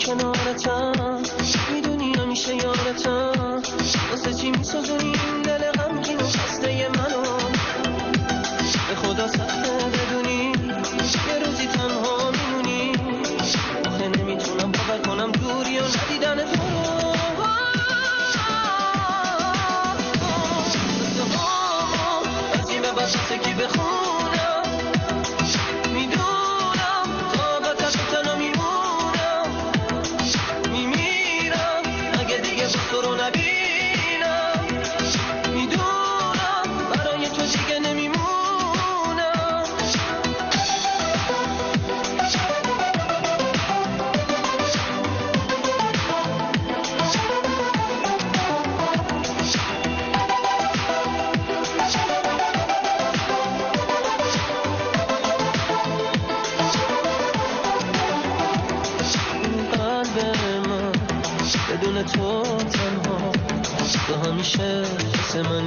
کنارتم، میدونی همیشه یارتم. واسه چی میسازونی این دل غمگین و خسته منو؟ به خدا سخته بدونی یه روزی تنها میمونی. آخه نمیتونم باور کنم دوری و ندیدن تو رو. از این به بعد واسه کی بخونم؟ میدونم تا به تنها میمونم، میمیرم اگه دیگه تو رو نبینم. میدونم برای تو دیگه نمیمونم. بدون تو تنها تو همیشه حس من